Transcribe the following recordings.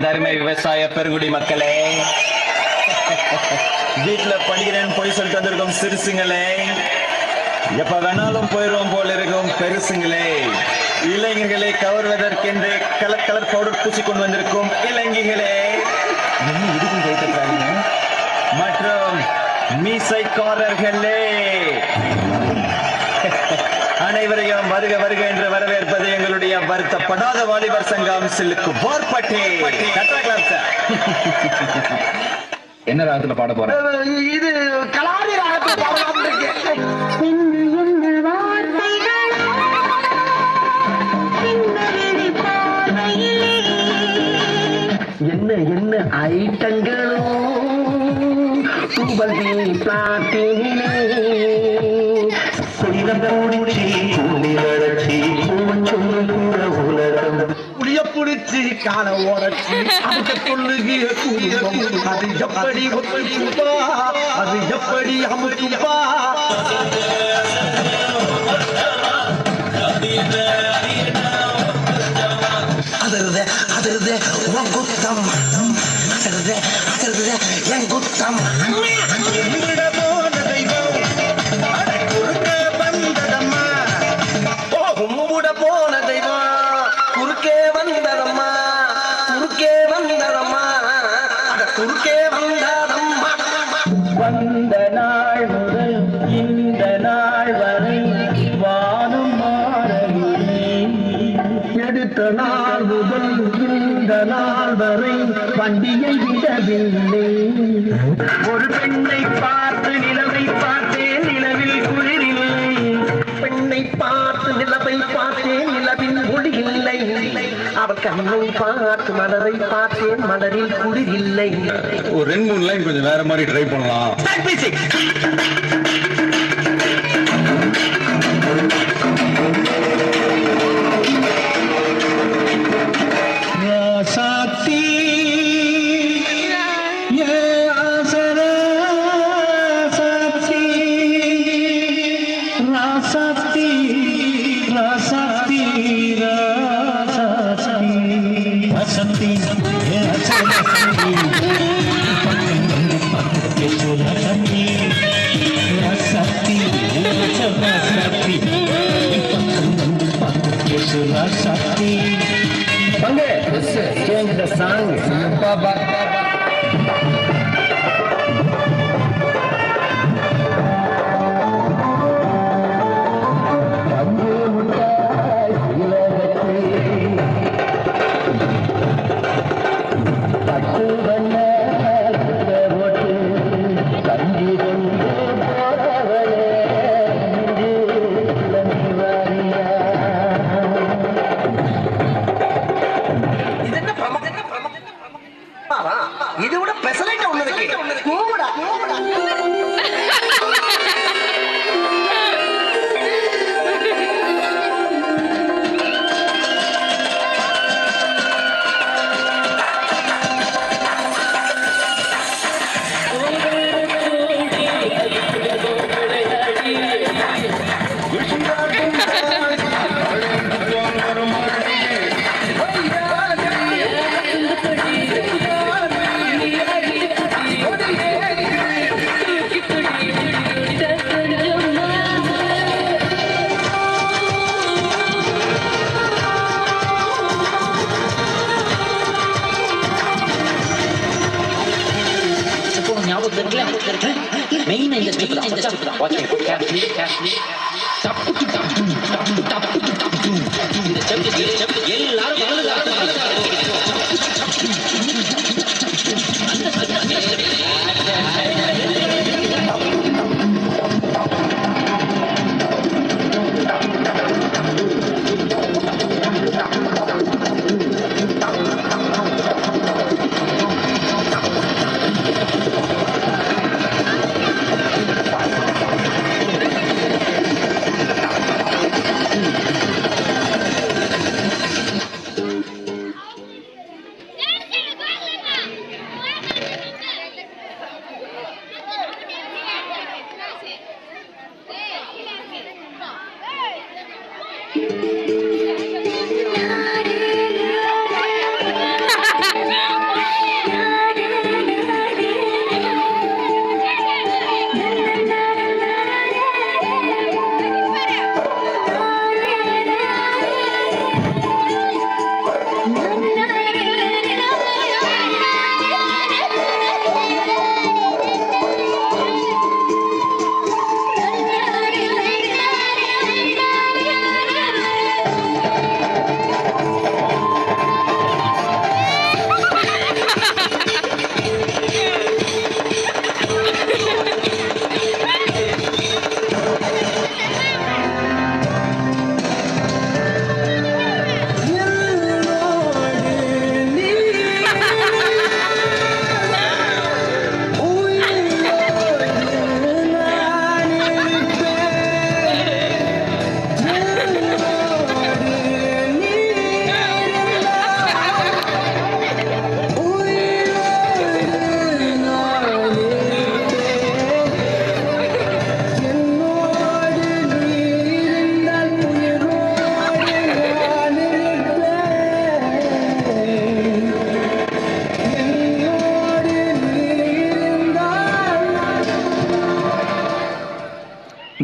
தருமை விவசாய பெருங்குடி மக்களே, வீட்டுல படிக்கிறேன்னு போய் சொல்லிட்டு வந்திருக்கோம் சிறுசுங்களே, எப்ப வேணாலும் போயிடுவோம் போல இருக்கும் பெருசுங்களே, இளைஞர்களை கவர்வதற்கென்று கலர் கலர் பவுடர் பூசி கொண்டு வந்திருக்கும் இளைஞர்களே, என்ன இதுக்கும் கைத்தட்டாங்க, மற்றும் மீசைக்காரர்களே, அனைவரையும் வருக வருக என்று வரவேற்பது எங்களுடைய வருத்தப்படாத வாலிபர் சங்கம் சில்லுக்கு போர்பட்டி. என்ன ராகத்துல பாட போற? இது கலாரி ராகத்துல பாடலாம் இருக்கு. என்ன என்ன ஐட்டங்களும் புளிய புடிச்சு கால ஓடச்சு அதுக்கு சொல்லுகிய அது எப்படி அது எப்படி அமுக்குப்பா அதிருதே அதிருதே உன் குத்தம் அதிருதே அதிருதே என் குத்தம் போன தெய்வம் குறுக்கே வந்ததம்மா குறுக்கே வந்ததம்மா குறுக்கே வந்ததம்மா. வந்த நாள் முதல் இந்த நாள் வரை வானம் மாறவில்லை, எடுத்த நாள் முதல் இந்த நாள் வரை வண்டியை விடவில்லை. ஒரு பெண்ணை பார்த்து நிலவை பார்த்தேன், நிலவில் குளிரில்லை, பெண்ணை பார்த்து நிலவை பார்த்தேன் நிலவின் ஒளி இல்லை. அவள் கண்ணை பார்த்து மலரை பார்த்தேன் மலரில் குளிர் இல்லை. ஒரு 2-3 லைன் கொஞ்சம் வேற மாதிரி ட்ரை பண்ணலாம். ராசாத்தி ஏ ஆசரா சாத்தி, ராசாத்தி ராசாத்தி ராசாத்தி வசந்தி ஏ அசரத்தி ராசாத்தி ராசாத்தி ராசாத்தி. பங்கு change the song. இது விட பெசலைட் ஒண்ணு இருக்கு. கூவுடா மெயின் இந்த ஸ்டெப் தான் வாட்ச் மீ கேர்ஃபுல்லி எல்லாரும்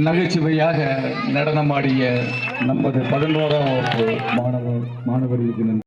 நகைச்சுவையாக நடனமாடிய நமது 11ஆம் வகுப்பு மாணவர்களுக்கு நன்றி.